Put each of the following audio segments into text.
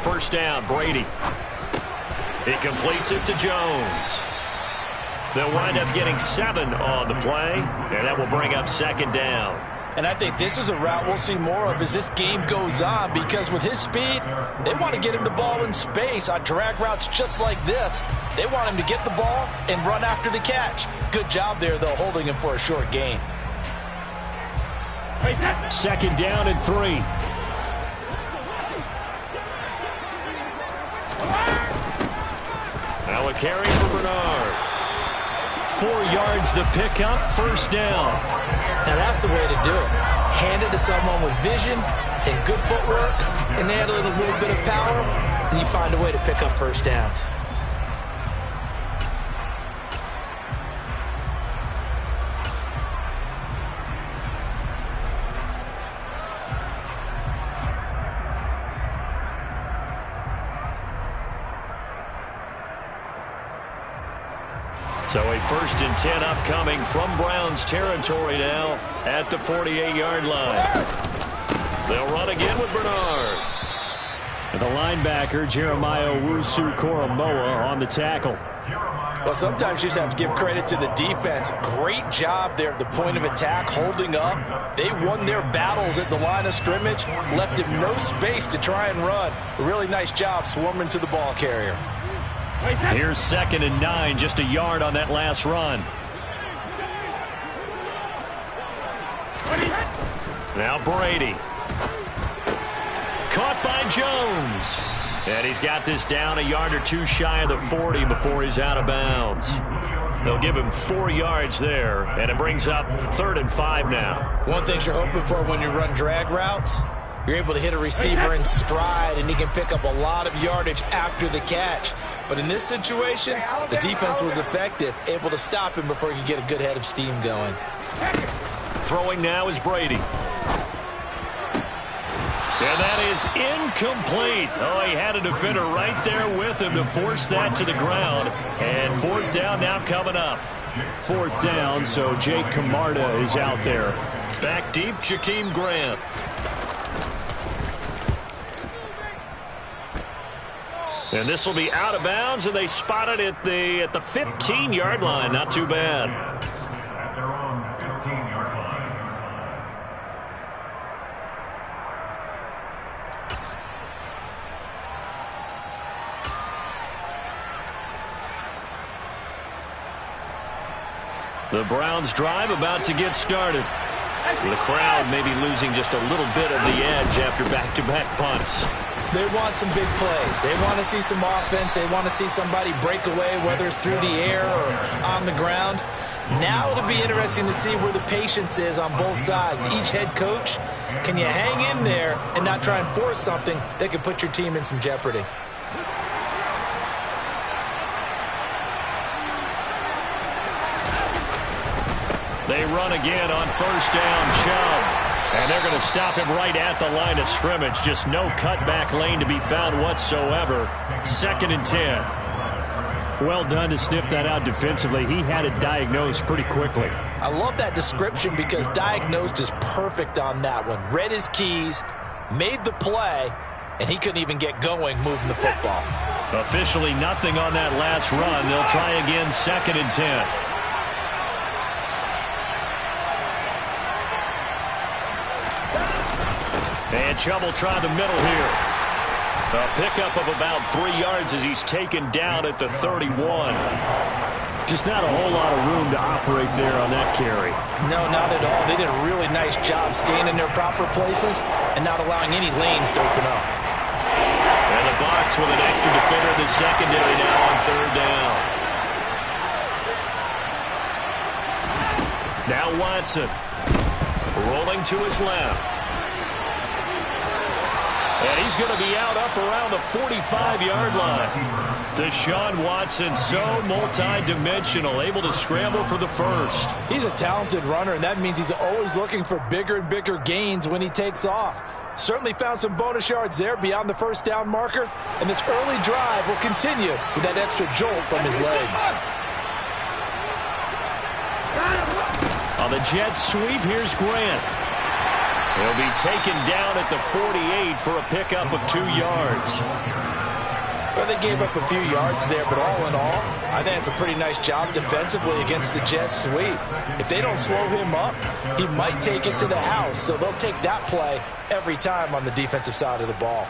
first down. Brady. He completes it to Jones. They'll wind up getting 7 on the play, and that will bring up second down. And I think this is a route we'll see more of as this game goes on, because with his speed, they want to get him the ball in space on drag routes just like this. They want him to get the ball and run after the catch. Good job there, though, holding him for a short gain. Second down and 3. Now a carry for Bernard. 4 yards the pickup, first down. Now that's the way to do it. Hand it to someone with vision and good footwork, and handle it a little bit of power, and you find a way to pick up first downs. So a 1st and 10 upcoming from Browns territory now at the 48-yard line. They'll run again with Bernard. And the linebacker, Jeremiah Owusu-Koramoah, on the tackle. Well, sometimes you just have to give credit to the defense. Great job there at the point of attack, holding up. They won their battles at the line of scrimmage, left him no space to try and run. A really nice job swarming to the ball carrier. Here's 2nd and 9, just a yard on that last run. Now Brady. Caught by Jones. And he's got this down a yard or 2 shy of the 40 before he's out of bounds. They'll give him 4 yards there, and it brings up 3rd and 5 now. One thing you're hoping for when you run drag routes, you're able to hit a receiver in stride, and he can pick up a lot of yardage after the catch. But in this situation, the defense was effective, able to stop him before he could get a good head of steam going. Throwing now is Brady. And that is incomplete. Oh, he had a defender right there with him to force that to the ground. And 4th down now coming up. 4th down, so Jake Camarda is out there. Back deep, Jakeem Grant. And this will be out of bounds, and they spot it at the 15-yard line. Not too bad. At their own 15-yard line. The Browns drive about to get started. The crowd maybe losing just a little bit of the edge after back-to-back punts. They want some big plays. They want to see some offense. They want to see somebody break away, whether it's through the air or on the ground. Now it'll be interesting to see where the patience is on both sides. Each head coach, can you hang in there and not try and force something that could put your team in some jeopardy? They run again on first down, Chubb. And they're going to stop him right at the line of scrimmage. Just no cutback lane to be found whatsoever. 2nd and 10. Well done to sniff that out defensively. He had it diagnosed pretty quickly. I love that description because diagnosed is perfect on that one. Read his keys, made the play, and he couldn't even get going moving the football. Officially nothing on that last run. They'll try again 2nd and 10. And Chubb will try the middle here. A pickup of about 3 yards as he's taken down at the 31. Just not a whole lot of room to operate there on that carry. No, not at all. They did a really nice job staying in their proper places and not allowing any lanes to open up. And the box with an extra defender in the secondary now on 3rd down. Now Watson rolling to his left. And he's going to be out up around the 45-yard line. Deshaun Watson, so multi-dimensional, able to scramble for the first. He's a talented runner, and that means he's always looking for bigger and bigger gains when he takes off. Certainly found some bonus yards there beyond the first down marker, and this early drive will continue with that extra jolt from his legs. On the jet sweep, here's Grant. He'll be taken down at the 48 for a pickup of 2 yards. Well, they gave up a few yards there, but all in all, I think it's a pretty nice job defensively against the Jets sweep. If they don't slow him up, he might take it to the house, so they'll take that play every time on the defensive side of the ball.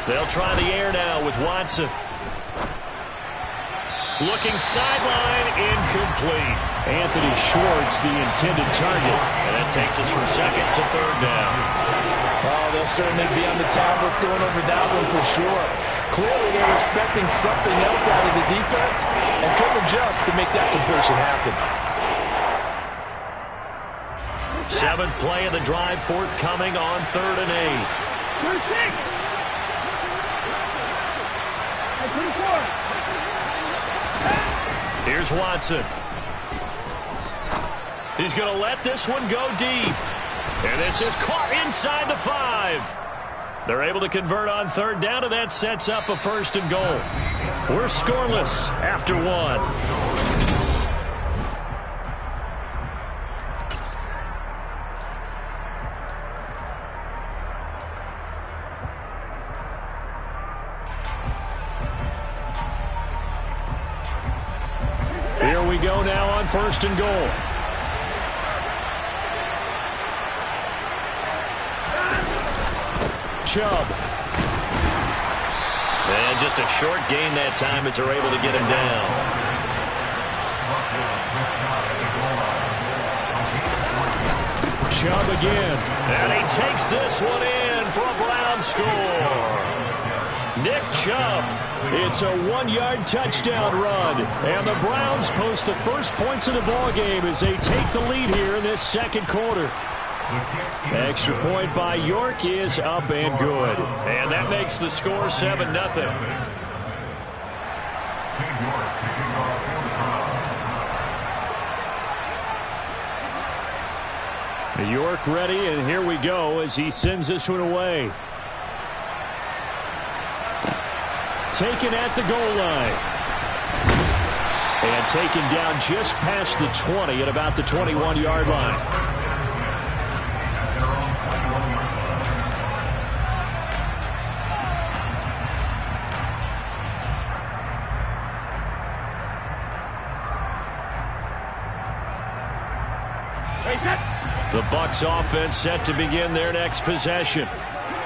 They'll try the air now with Watson. Looking sideline, incomplete. Anthony Schwartz, the intended target. And that takes us from second to third down. Oh, they'll certainly be on the tablets going over that one for sure. Clearly, they were expecting something else out of the defense and couldn't adjust to make that completion happen. 7th play of the drive, forthcoming on 3rd and 8. Here's Watson. He's going to let this one go deep. And this is caught inside the 5. They're able to convert on 3rd down, and that sets up a 1st and goal. We're scoreless after 1. Here we go now on 1st and goal. Chubb. And just a short gain that time as they're able to get him down. Chubb again. And he takes this one in for a Brown score. Nick Chubb. It's a 1-yard touchdown run. And the Browns post the first points of the ballgame as they take the lead here in this 2nd quarter. Extra point by York is up and good. And that makes the score 7-0. York ready, and here we go as he sends this one away. Taken at the goal line. And taken down just past the 20 at about the 21-yard line. The Bucs offense set to begin their next possession.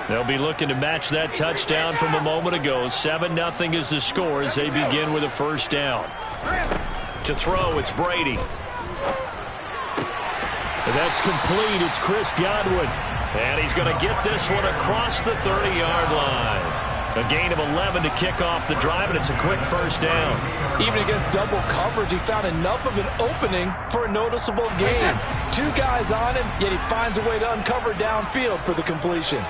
They'll be looking to match that touchdown from a moment ago. 7-0 is the score as they begin with a 1st down. To throw, it's Brady. And that's complete. It's Chris Godwin. And he's going to get this one across the 30-yard line. A gain of 11 to kick off the drive, and it's a quick 1st down. Even against double coverage, he found enough of an opening for a noticeable gain. 2 guys on him, yet he finds a way to uncover downfield for the completion.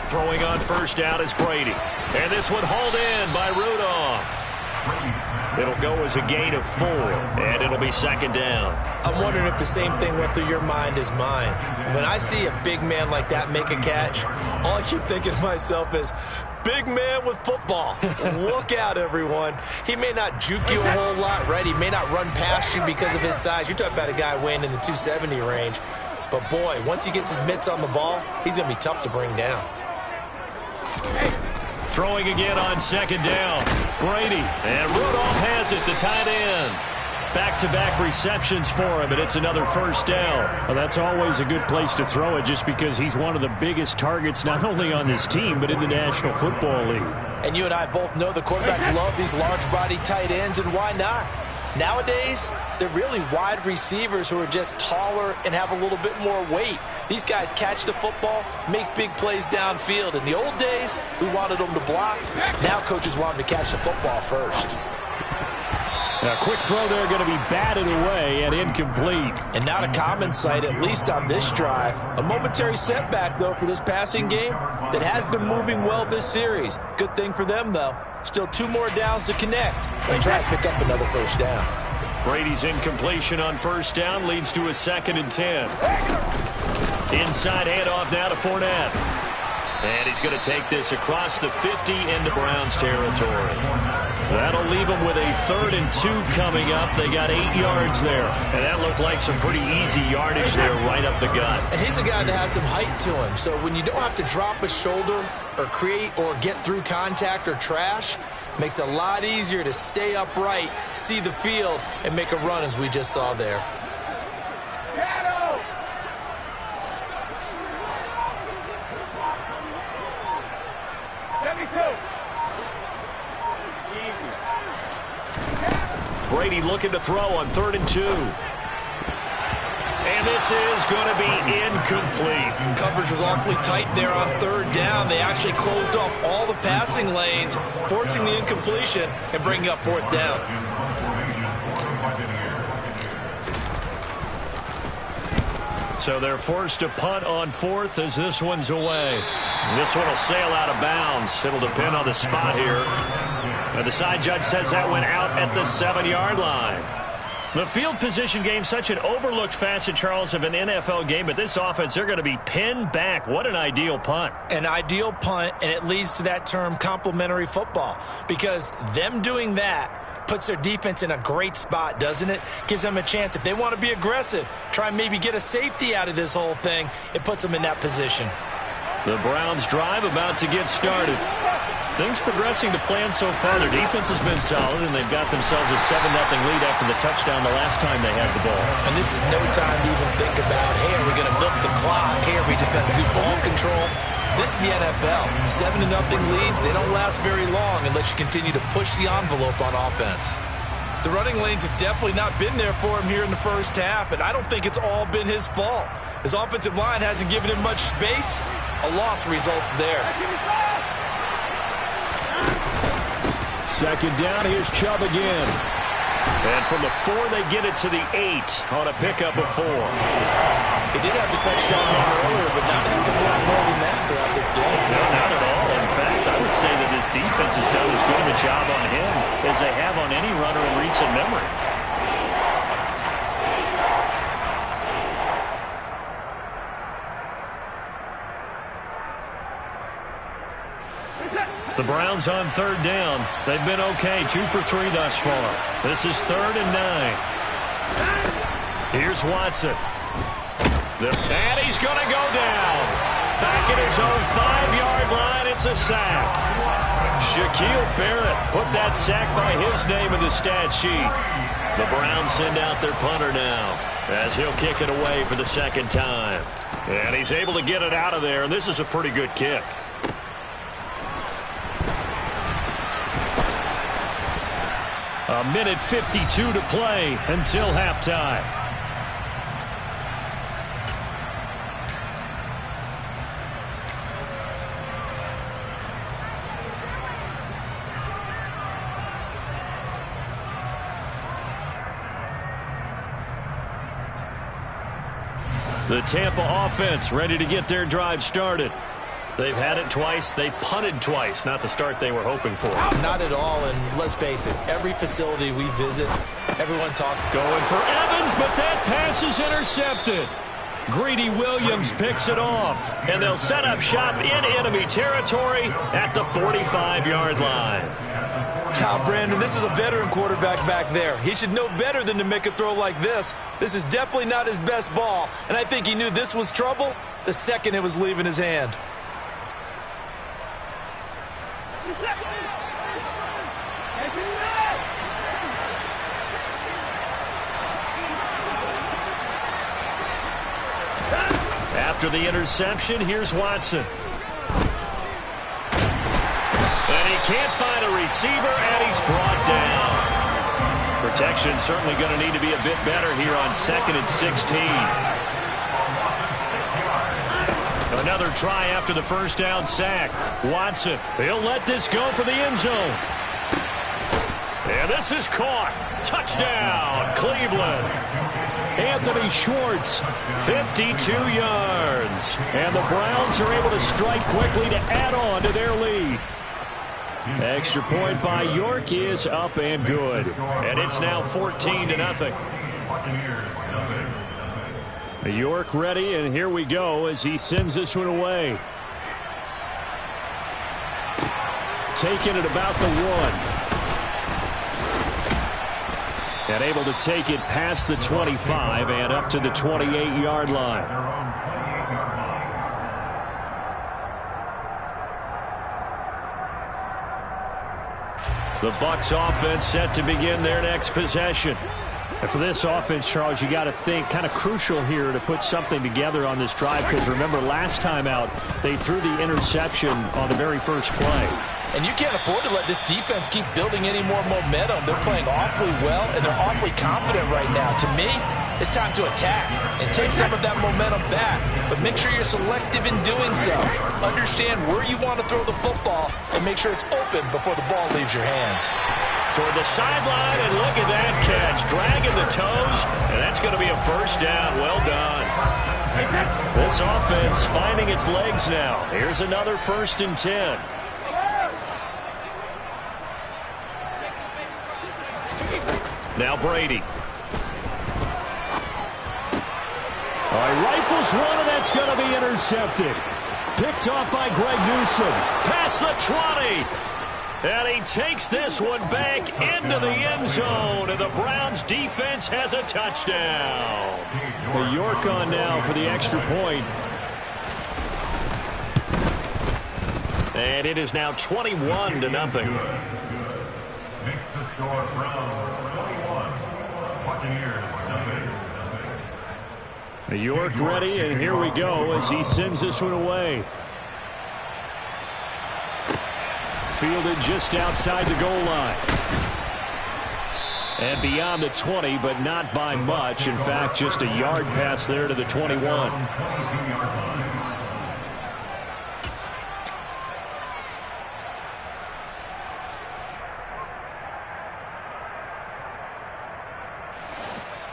Throwing on 1st down is Brady. And this one hauled in by Rudolph. It'll go as a gain of 4, and it'll be 2nd down. I'm wondering if the same thing went through your mind as mine. When I see a big man like that make a catch, all I keep thinking to myself is, big man with football. Look out, everyone. He may not juke you a whole lot, right? He may not run past you because of his size. You're talking about a guy weighing in the 270 range. But, boy, once he gets his mitts on the ball, he's going to be tough to bring down. Throwing again on 2nd down. Brady. And Rudolph has it, the tight end. Back-to-back receptions for him, and it's another 1st down. Well, that's always a good place to throw it just because he's one of the biggest targets not only on this team but in the National Football League. And you and I both know the quarterbacks love these large-bodied tight ends, and why not? Nowadays, they're really wide receivers who are just taller and have a little bit more weight. These guys catch the football, make big plays downfield. In the old days, we wanted them to block. Now coaches want them to catch the football first. A quick throw there going to be batted away and incomplete. And not a common sight, at least on this drive. A momentary setback, though, for this passing game that has been moving well this series. Good thing for them, though. Still 2 more downs to connect. They'll try to pick up another 1st down. Brady's incompletion on first down leads to a 2nd and 10. Inside handoff now to Fournette. And he's going to take this across the 50 into Browns territory. That'll leave them with a 3rd and 2 coming up. They got 8 yards there. And that looked like some pretty easy yardage there right up the gut. And he's a guy that has some height to him. So when you don't have to drop a shoulder or create or get through contact or trash, makes it a lot easier to stay upright, see the field, and make a run as we just saw there. Brady looking to throw on 3rd and 2. And this is going to be incomplete. Coverage was awfully tight there on 3rd down. They actually closed off all the passing lanes, forcing the incompletion and bringing up 4th down. So they're forced to punt on 4th as this one's away. And this one will sail out of bounds. It'll depend on the spot here. And the side judge says that went out at the 7-yard line. The field position game, such an overlooked facet, Charles, of an NFL game. But this offense, they're going to be pinned back. What an ideal punt. An ideal punt, and it leads to that term complementary football. Because them doing that puts their defense in a great spot, doesn't it? Gives them a chance. If they want to be aggressive, try and maybe get a safety out of this whole thing, it puts them in that position. The Browns drive about to get started. Things progressing to plan so far. Their defense has been solid, and they've got themselves a 7-0 lead after the touchdown the last time they had the ball. And this is no time to even think about, hey, are we going to milk the clock? Hey, are we just going to do ball control? This is the NFL. 7-0 leads, they don't last very long unless you continue to push the envelope on offense. The running lanes have definitely not been there for him here in the first half, and I don't think it's all been his fault. His offensive line hasn't given him much space. A loss results there. 2nd down, here's Chubb again. And from the 4, they get it to the 8 on a pickup of 4. He did have the touchdown run earlier, but not have to block more than that throughout this game. No, not at all. In fact, I would say that this defense has done as good of a job on him as they have on any runner in recent memory. The Browns on 3rd down. They've been okay, 2 for 3 thus far. This is 3rd and 9. Here's Watson. And he's going to go down. Back at his own 5-yard line, it's a sack. Shaquille Barrett put that sack by his name in the stat sheet. The Browns send out their punter now as he'll kick it away for the 2nd time. And he's able to get it out of there, and this is a pretty good kick. A minute 52 to play until halftime. The Tampa offense ready to get their drive started. They've had it twice. They've punted twice. Not the start they were hoping for. Not at all, and let's face it, every facility we visit, everyone talks. Going for Evans, but that pass is intercepted. Greedy Williams picks it off, and they'll set up shop in enemy territory at the 45-yard line. Now, Brandon, this is a veteran quarterback back there. He should know better than to make a throw like this. This is definitely not his best ball, and I think he knew this was trouble the second it was leaving his hand. After the interception, here's Watson. And he can't find a receiver, and he's brought down. Protection certainly going to need to be a bit better here on 2nd and 16. Another try after the first down sack. Watson, he'll let this go for the end zone. And this is caught. Touchdown, Cleveland. Anthony Schwartz, 52 yards. And the Browns are able to strike quickly to add on to their lead. Extra point by York is up and good. And it's now 14-0. York ready, and here we go as he sends this one away. Taking it about the 1. And able to take it past the 25 and up to the 28-yard line. The Bucs offense set to begin their next possession. And for this offense, Charles, you got to think kind of crucial here to put something together on this drive, because remember last time out they threw the interception on the very first play. And you can't afford to let this defense keep building any more momentum. They're playing awfully well, and they're awfully confident right now. To me, it's time to attack and take some of that momentum back. But make sure you're selective in doing so. Understand where you want to throw the football and make sure it's open before the ball leaves your hands. Toward the sideline, and look at that catch. Dragging the toes, and that's going to be a first down. Well done. This offense finding its legs now. Here's another 1st and 10. Now Brady. All right, rifles one, and that's going to be intercepted. Picked off by Greg Newsome. Past the 20. And he takes this one back into the end zone, and the Browns defense has a touchdown. Well, York on now for the extra point. And it is now 21-0. Makes the score Browns 21, Buccaneers nothing. York ready, and here we go as he sends this one away. Fielded just outside the goal line. And beyond the 20, but not by much. In fact, just a yard pass there to the 21.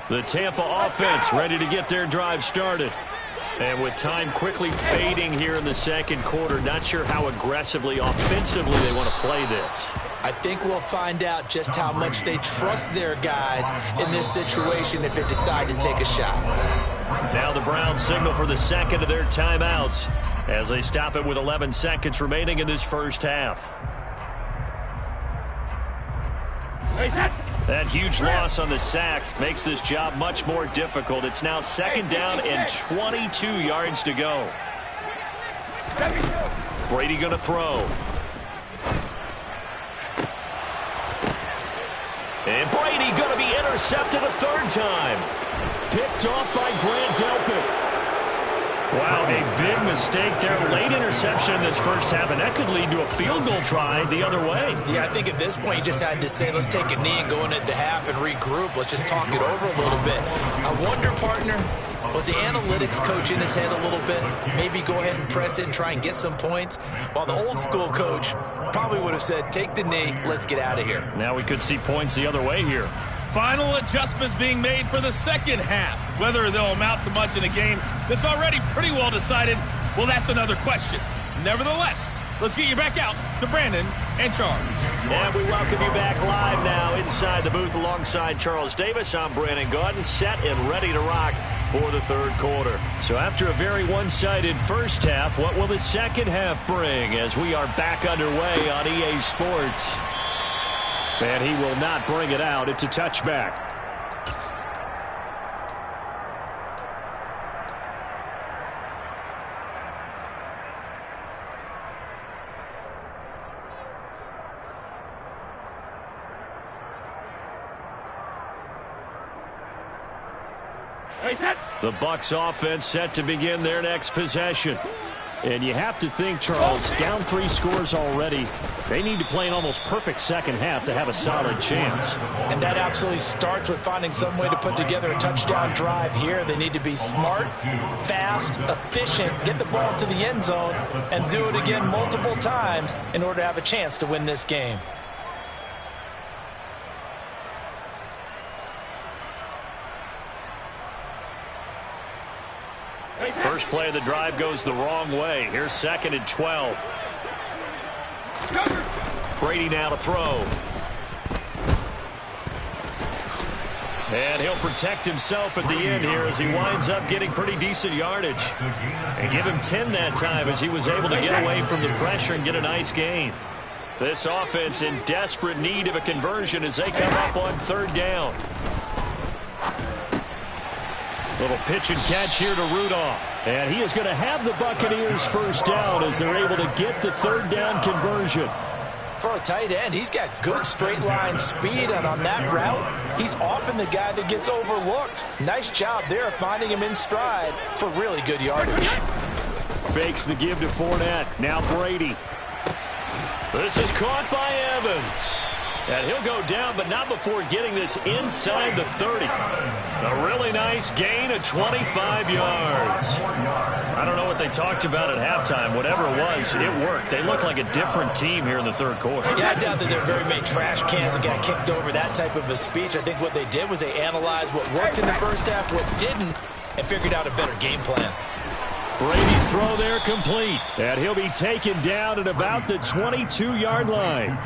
The Tampa offense ready to get their drive started. And with time quickly fading here in the second quarter, not sure how aggressively, offensively they want to play this. I think we'll find out just how much they trust their guys in this situation if they decide to take a shot. Now the Browns signal for the second of their timeouts as they stop it with 11 seconds remaining in this first half. That huge loss on the sack makes this job much more difficult. It's now 2nd down and 22 yards to go. Brady going to throw. And Brady going to be intercepted a 3rd time. Picked off by Grant Delpit. Wow, a big mistake there. Late interception in this first half, and that could lead to a field goal try the other way. Yeah, I think at this point you just had to say, let's take a knee and go into the half and regroup. Let's just talk it over a little bit. I wonder, partner, was the analytics coach in his head a little bit? Maybe go ahead and press it and try and get some points? While the old school coach probably would have said, take the knee, let's get out of here. Now we could see points the other way here. Final adjustments being made for the second half. Whether they'll amount to much in a game that's already pretty well decided, well, that's another question. Nevertheless, let's get you back out to Brandon and Charles. And we welcome you back live now inside the booth alongside Charles Davis. I'm Brandon Gaudin, set and ready to rock for the third quarter. So after a very one-sided first half, what will the second half bring as we are back underway on EA Sports? And he will not bring it out. It's a touchback. The Bucs offense set to begin their next possession. And you have to think, Charles, down 3 scores already. They need to play an almost perfect second half to have a solid chance. And that absolutely starts with finding some way to put together a touchdown drive here. They need to be smart, fast, efficient, get the ball to the end zone, and do it again multiple times in order to have a chance to win this game. First play of the drive goes the wrong way. Here's 2nd and 12. Brady now to throw. And he'll protect himself at the end here as he winds up getting pretty decent yardage. And give him 10 that time as he was able to get away from the pressure and get a nice gain. This offense in desperate need of a conversion as they come up on third down. Little pitch and catch here to Rudolph. And he is going to have the Buccaneers first down as they're able to get the third down conversion. For a tight end, he's got good straight line speed, and on that route, he's often the guy that gets overlooked. Nice job there finding him in stride for really good yardage. Fakes the give to Fournette. Now Brady. This is caught by Evans. And he'll go down, but not before getting this inside the 30. A really nice gain of 25 yards. I don't know what they talked about at halftime. Whatever it was, it worked. They look like a different team here in the third quarter. Yeah, I doubt that there are very many trash cans that got kicked over that type of a speech. I think what they did was they analyzed what worked in the first half, what didn't, and figured out a better game plan. Brady's throw there complete. And he'll be taken down at about the 22-yard line.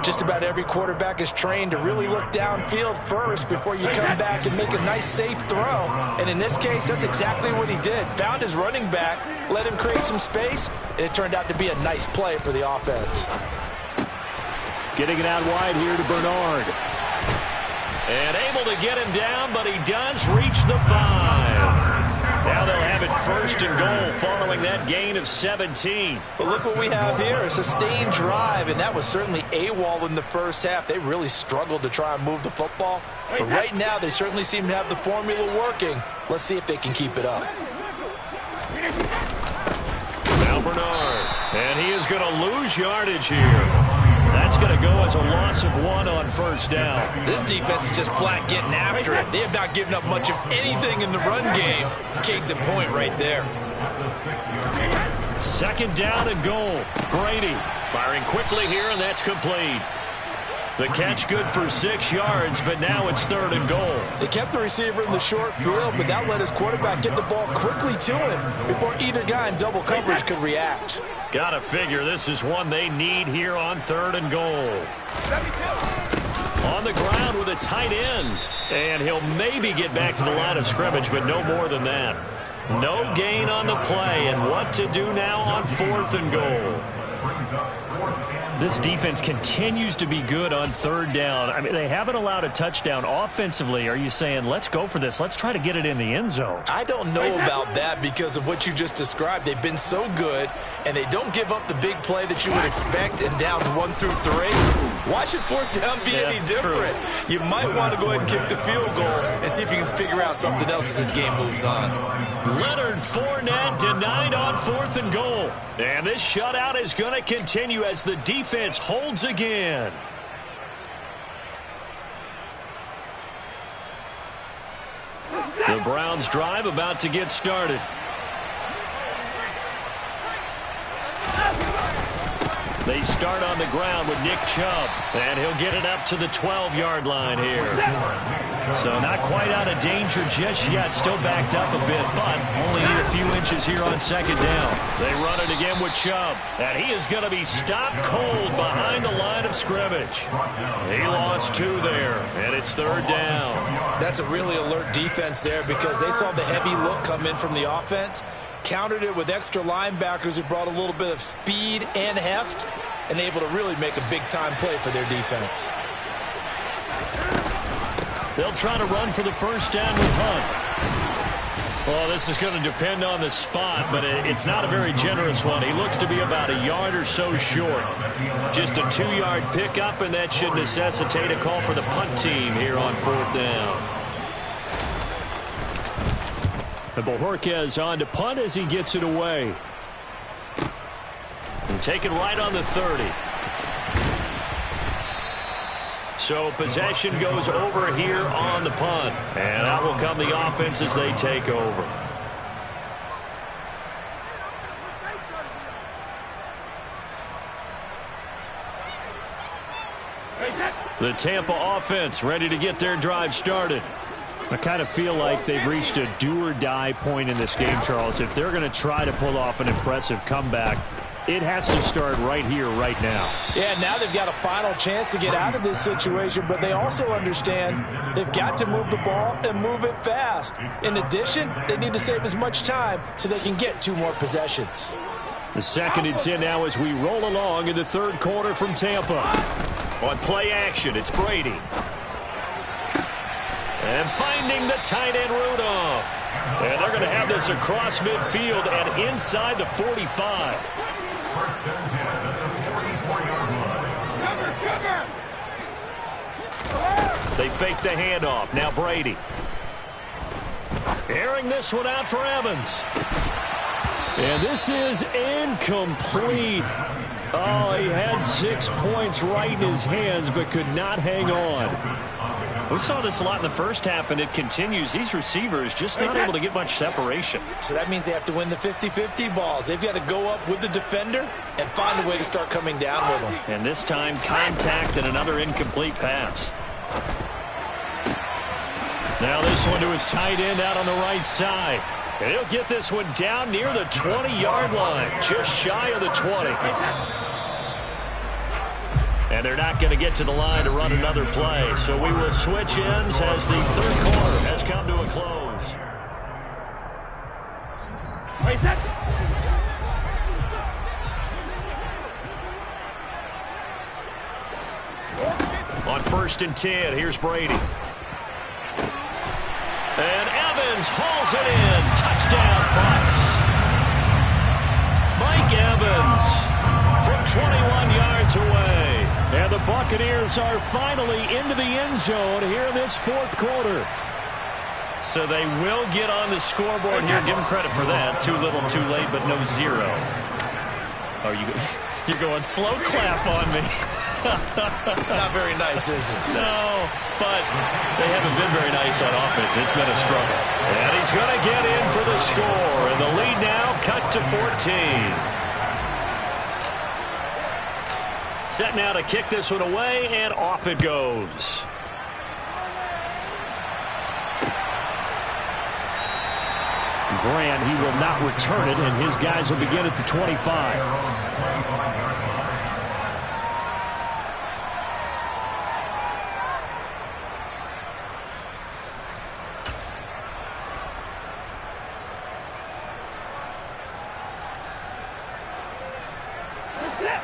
Just about every quarterback is trained to really look downfield first before you come back and make a nice, safe throw. And in this case, that's exactly what he did. Found his running back, let him create some space, and it turned out to be a nice play for the offense. Getting it out wide here to Bernard. And able to get him down, but he does reach the 5. Now they'll have it first and goal following that gain of 17. But look what we have here, a sustained drive, and that was certainly AWOL in the first half. They really struggled to try and move the football. But right now, they certainly seem to have the formula working. Let's see if they can keep it up. Now Bernard, and he is going to lose yardage here. That's going to go as a loss of 1 on first down. This defense is just flat getting after it. They have not given up much of anything in the run game. Case in point right there. Second down and goal. Brady firing quickly here, and that's complete. The catch good for 6 yards, but now it's third and goal. They kept the receiver in the short field, but that let his quarterback get the ball quickly to him before either guy in double coverage could react. Gotta figure this is one they need here on third and goal. On the ground with a tight end. And he'll maybe get back to the line of scrimmage, but no more than that. No gain on the play, and what to do now on fourth and goal. This defense continues to be good on third down. I mean, they haven't allowed a touchdown offensively. Are you saying, let's go for this? Let's try to get it in the end zone. I don't know about that because of what you just described. They've been so good, and they don't give up the big play that you would expect in downs 1 through 3. Why should fourth down be any different? True. You might want to go ahead and kick the field goal and see if you can figure out something else as this game moves on. Leonard Fournette denied on fourth and goal. And this shutout is going to continue as the defense holds again. The Browns drive about to get started. They start on the ground with Nick Chubb, and he'll get it up to the 12-yard line here. So not quite out of danger just yet, still backed up a bit, but only need a few inches here on second down. They run it again with Chubb, and he is going to be stopped cold behind the line of scrimmage. He lost 2 there, and it's third down. That's a really alert defense there because they saw the heavy look come in from the offense, countered it with extra linebackers who brought a little bit of speed and heft, and able to really make a big-time play for their defense. They'll try to run for the first down with Hunt. Well, this is going to depend on the spot, but it's not a very generous one. He looks to be about a yard or so short. Just a 2-yard pickup, and that should necessitate a call for the punt team here on fourth down. And Bojorquez on to punt as he gets it away. And taken right on the 30. So possession goes over here on the punt. And out will come the offense as they take over. The Tampa offense ready to get their drive started. I kind of feel like they've reached a do-or-die point in this game, Charles. If they're going to try to pull off an impressive comeback, It has to start right here, right now. Yeah, now they've got a final chance to get out of this situation, but they also understand they've got to move the ball and move it fast. In addition, they need to save as much time so they can get 2 more possessions. The 2nd and 10 now as we roll along in the 3rd quarter from Tampa. On play action, it's Brady. And finding the tight end Rudolph. And they're going to have this across midfield and inside the 45. First and 10 at the 44-yard line. They fake the handoff. Now Brady. Airing this one out for Evans. And this is incomplete. Oh, he had 6 points right in his hands, but could not hang on. We saw this a lot in the first half, and it continues. These receivers just not able to get much separation. So that means they have to win the 50-50 balls. They've got to go up with the defender and find a way to start coming down with them. And this time, contact and another incomplete pass. Now this one to his tight end out on the right side. And he'll get this one down near the 20-yard line, just shy of the 20. And they're not going to get to the line to run another play. So we will switch ends as the 3rd quarter has come to a close. On 1st and 10, here's Brady. And Evans hauls it in. Touchdown, Bucs. Mike Evans from 21 yards away. And the Buccaneers are finally into the end zone here in this 4th quarter. So they will get on the scoreboard here. Give them credit for that. Too little, too late, but no 0. Oh, you're going slow clap on me. Not very nice, is it? No, but they haven't been very nice on offense. It's been a struggle. And he's going to get in for the score. And the lead now cut to 14. Set now to kick this one away, and off it goes. Grant, he will not return it, and his guys will begin at the 25.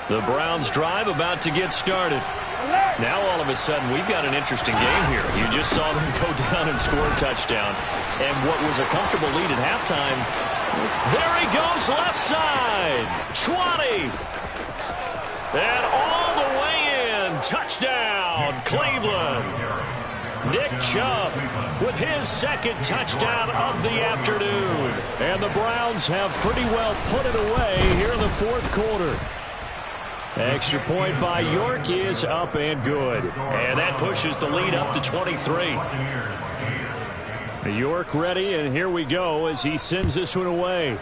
The Browns drive about to get started. Now all of a sudden we've got an interesting game here. You just saw them go down and score a touchdown. And what was a comfortable lead at halftime, there he goes left side. 20. And all the way in. Touchdown, Cleveland. Nick Chubb with his 2nd touchdown of the afternoon. And the Browns have pretty well put it away here in the 4th quarter. Extra point by York is up and good. And that pushes the lead up to 23. York ready, and here we go as he sends this one away.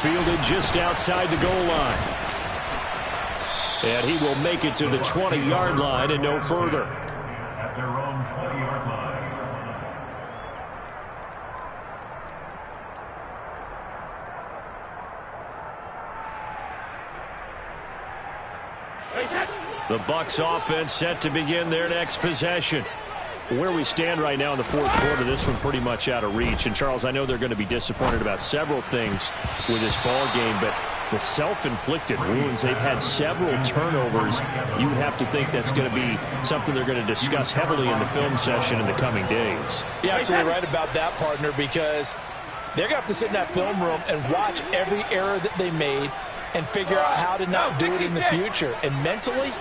Fielded just outside the goal line. And he will make it to the 20-yard line and no further. At their own 20-yard line. The Bucs offense set to begin their next possession. Where we stand right now in the 4th quarter, this one pretty much out of reach. And, Charles, I know they're going to be disappointed about several things with this ball game, but the self-inflicted wounds, they've had several turnovers. You would have to think that's going to be something they're going to discuss heavily in the film session in the coming days. You're absolutely right about that, partner, because they're going to have to sit in that film room and watch every error that they made and figure out how to not do it in the future. And mentally,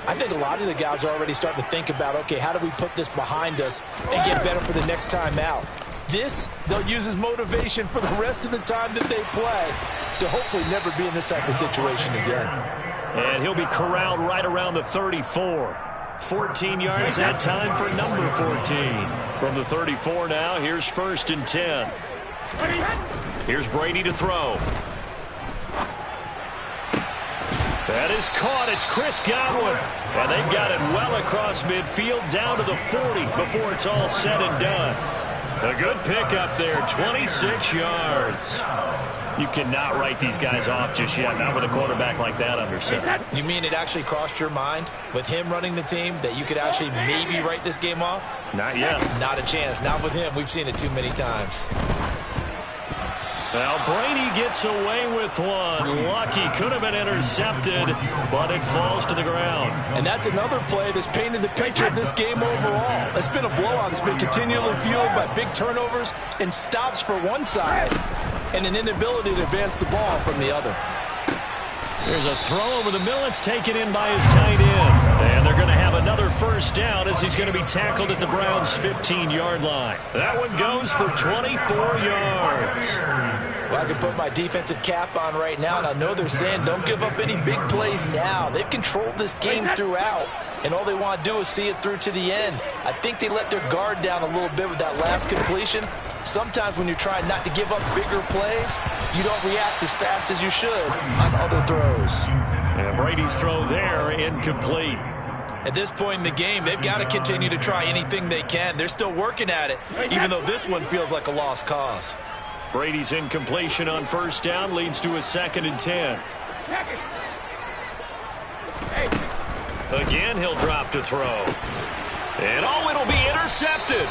I think a lot of the guys are already starting to think about, okay, how do we put this behind us and get better for the next time out? This, they'll use as motivation for the rest of the time that they play to hopefully never be in this type of situation again. And he'll be corralled right around the 34. 14 yards that time for number 14. From the 34 now, here's 1st and 10. Here's Brady to throw. That is caught. It's Chris Godwin. And they've got it well across midfield down to the 40 before it's all said and done. A good pickup there, 26 yards. You cannot write these guys off just yet, not with a quarterback like that under center. You mean it actually crossed your mind with him running the team that you could actually maybe write this game off? Not yet. Not a chance. Not with him. We've seen it too many times. Well, Brady gets away with one. Lucky, could have been intercepted, but it falls to the ground. And that's another play that's painted the picture of this game overall. It's been a blowout. It's been continually fueled by big turnovers and stops for one side and an inability to advance the ball from the other. There's a throw over the middle. It's taken in by his tight end. And they're going to have another first down as he's going to be tackled at the Browns' 15-yard line. That one goes for 24 yards. Well, I can put my defensive cap on right now, and I know they're saying don't give up any big plays now. They've controlled this game throughout, and all they want to do is see it through to the end. I think they let their guard down a little bit with that last completion. Sometimes when you're trying not to give up bigger plays, you don't react as fast as you should on other throws. And Brady's throw there, incomplete. At this point in the game, they've got to continue to try anything they can. They're still working at it, even though this one feels like a lost cause. Brady's incompletion on first down leads to a 2nd and 10. Again, he'll drop to throw. And it'll be intercepted.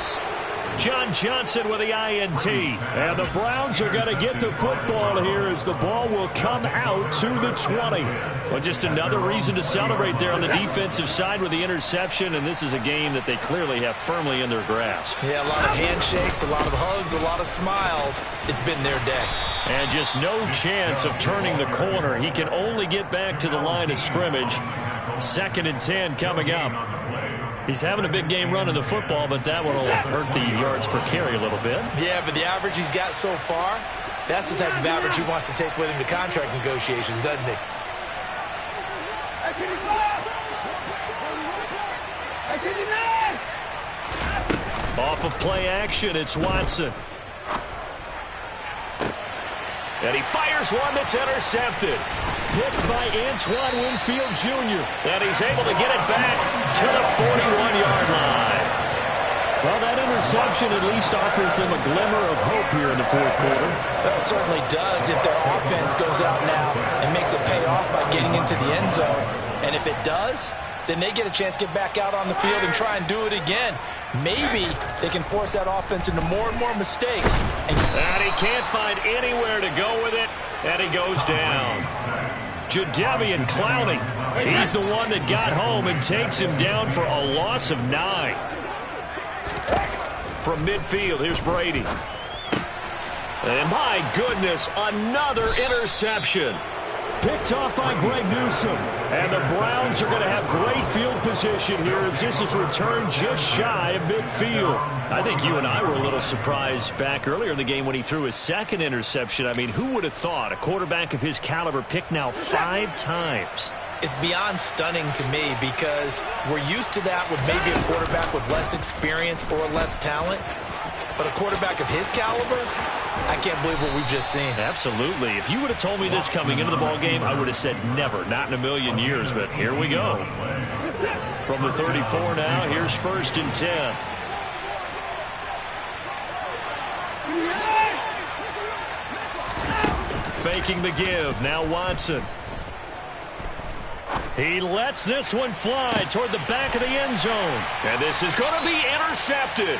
John Johnson with the INT. And the Browns are going to get the football here as the ball will come out to the 20. Well, just another reason to celebrate there on the defensive side with the interception, and this is a game that they clearly have firmly in their grasp. Yeah, a lot of handshakes, a lot of hugs, a lot of smiles. It's been their day. And just no chance of turning the corner. He can only get back to the line of scrimmage. 2nd and 10 coming up. He's having a big game running the football, but that one will hurt the yards per carry a little bit. Yeah, but the average he's got so far, that's the type of average he wants to take with him to contract negotiations, doesn't he? Off of play action, it's Watson. And he fires one that's intercepted. Picked by Antoine Winfield Jr. And he's able to get it back to the 41-yard line. Well, that interception at least offers them a glimmer of hope here in the fourth quarter. Well, it certainly does if their offense goes out now and makes it pay off by getting into the end zone. And if it does, then they get a chance to get back out on the field and try and do it again. Maybe they can force that offense into more and more mistakes. And he can't find anywhere to go with it, and he goes down. Jadeveon Clowney, he's the one that got home and takes him down for a loss of 9. From midfield, here's Brady. And my goodness, another interception. Picked off by Greg Newsome. And the Browns are going to have great field position here as this is returned just shy of midfield. I think you and I were a little surprised back earlier in the game when he threw his 2nd interception. I mean, who would have thought a quarterback of his caliber picked now 5 times? It's beyond stunning to me because we're used to that with maybe a quarterback with less experience or less talent. But a quarterback of his caliber, I can't believe what we've just seen. Absolutely. If you would have told me this coming into the ball game, I would have said never, not in a million years. But here we go. From the 34 now, here's 1st and 10. Faking the give. Now Watson. He lets this one fly toward the back of the end zone. And this is going to be intercepted.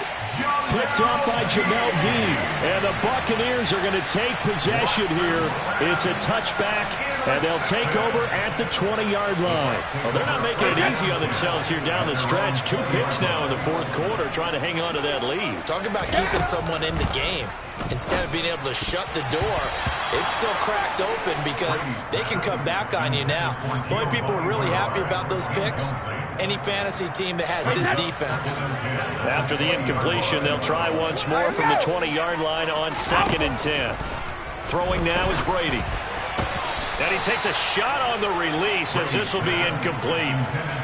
Picked off by Jamel Dean. And the Buccaneers are going to take possession here. It's a touchback, and they'll take over at the 20-yard line. Well, they're not making it easy on themselves here down the stretch. 2 picks now in the fourth quarter trying to hang on to that lead. Talk about keeping someone in the game. Instead of being able to shut the door, it's still cracked open because they can come back on you now. The only people who are really happy about those picks, any fantasy team that has this defense. After the incompletion, they'll try once more from the 20-yard line on 2nd and 10. Throwing now is Brady. And he takes a shot on the release as this will be incomplete.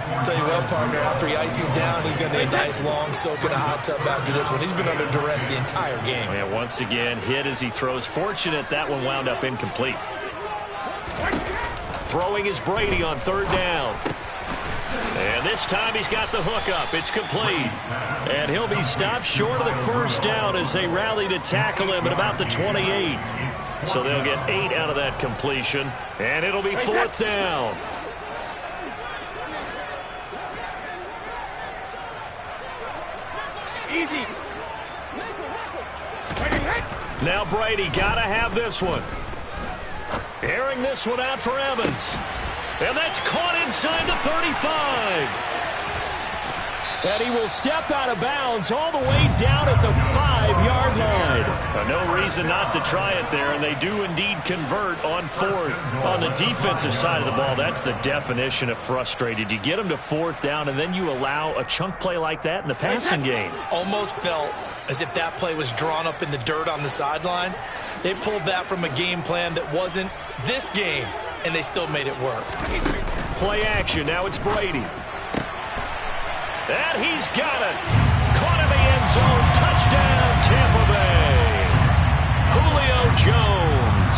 I'll tell you what, partner, after he ices down, he's going to need a nice long soak in a hot tub after this one. He's been under duress the entire game. And once again, hit as he throws. Fortunate that one wound up incomplete. Throwing is Brady on 3rd down. And this time he's got the hook up. It's complete. And he'll be stopped short of the 1st down as they rally to tackle him at about the 28. So they'll get 8 out of that completion, and it'll be 4th down. Easy. Now Brady got to have this one. Airing this one out for Evans. And that's caught inside the 35. And he will step out of bounds all the way down at the 5-yard line. No reason not to try it there, and they do indeed convert on 4th. On the defensive side of the ball, that's the definition of frustrated. You get them to 4th down, and then you allow a chunk play like that in the passing game. Almost felt as if that play was drawn up in the dirt on the sideline. They pulled that from a game plan that wasn't this game, and they still made it work. Play action. Now it's Brady. And he's got it. Caught in the end zone. Touchdown, Tampa Bay. Julio Jones.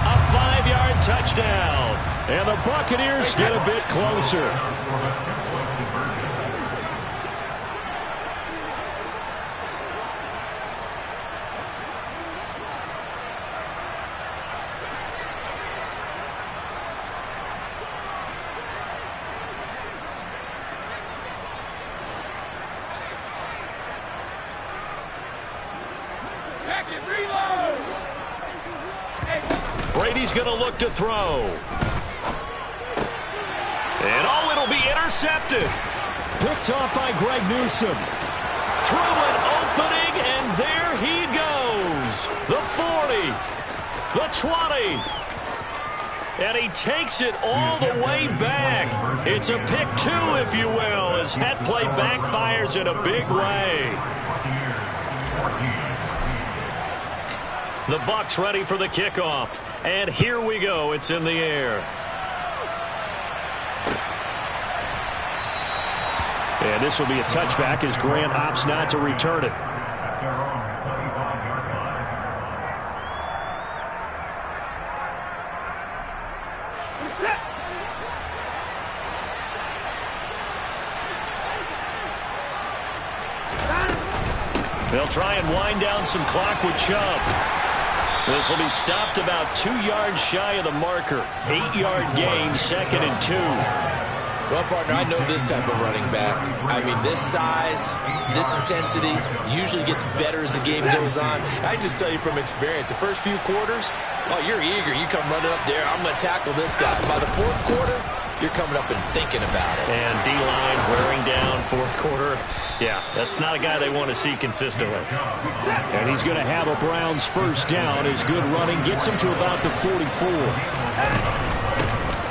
A 5-yard touchdown. And the Buccaneers get a bit closer. Brady's going to look to throw. And it'll be intercepted. Picked off by Greg Newsome. Through an opening, and there he goes. The 40. The 20. And he takes it all the way back. It's a pick 2, if you will, as that play backfires in a big way. The Bucs ready for the kickoff. And here we go. It's in the air. And this will be a touchback as Grant opts not to return it. They'll try and wind down some clock with Chubb. This will be stopped about 2 yards shy of the marker. 8-yard gain, 2nd and 2. Well, partner, I know this type of running back. I mean, this size, this intensity usually gets better as the game goes on. I just tell you from experience, the first few quarters, oh, you're eager. You come running up there, I'm going to tackle this guy. By the 4th quarter, you're coming up and thinking about it. And D-line wearing down 4th quarter. Yeah, that's not a guy they want to see consistently. And he's going to have a Browns first down. His good running gets him to about the 44.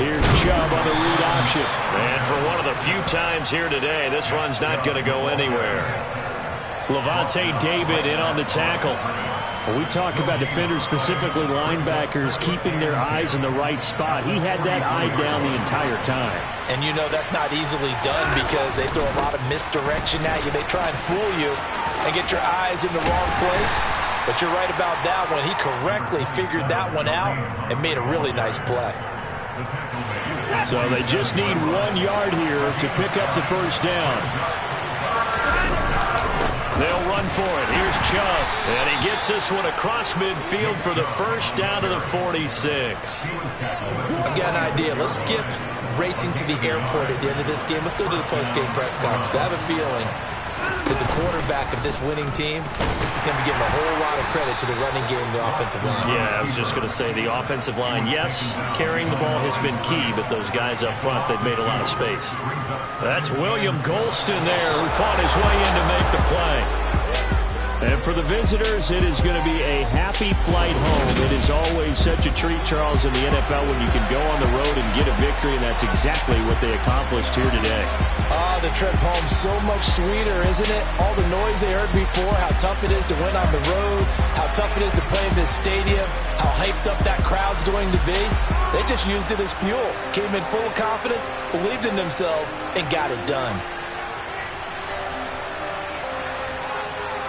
Here's Chubb on the read option. And for one of the few times here today, this run's not going to go anywhere. Levante David in on the tackle. When we talk about defenders, specifically linebackers, keeping their eyes in the right spot, he had that eye down the entire time. And you know that's not easily done because they throw a lot of misdirection at you. They try and fool you and get your eyes in the wrong place. But you're right about that one. He correctly figured that one out and made a really nice play. So they just need 1 yard here to pick up the first down. They'll run for it. Here's Chubb. And he gets this one across midfield for the first down to the 46. I've got an idea. Let's skip racing to the airport at the end of this game. Let's go to the post-game press conference. I have a feeling that the quarterback of this winning team is going to be giving a whole lot of credit to the running game and the offensive line. Yeah, I was just going to say the offensive line, yes, carrying the ball has been key, but those guys up front, they've made a lot of space. That's William Golston there who fought his way in to make the play. And for the visitors, it is going to be a happy flight home. It is always such a treat, Charles, in the NFL when you can go on the road and get a victory, and that's exactly what they accomplished here today. The trip home so much sweeter, isn't it? All the noise they heard before, how tough it is to win on the road, how tough it is to play in this stadium, how hyped up that crowd's going to be. They just used it as fuel, came in full confidence, believed in themselves, and got it done.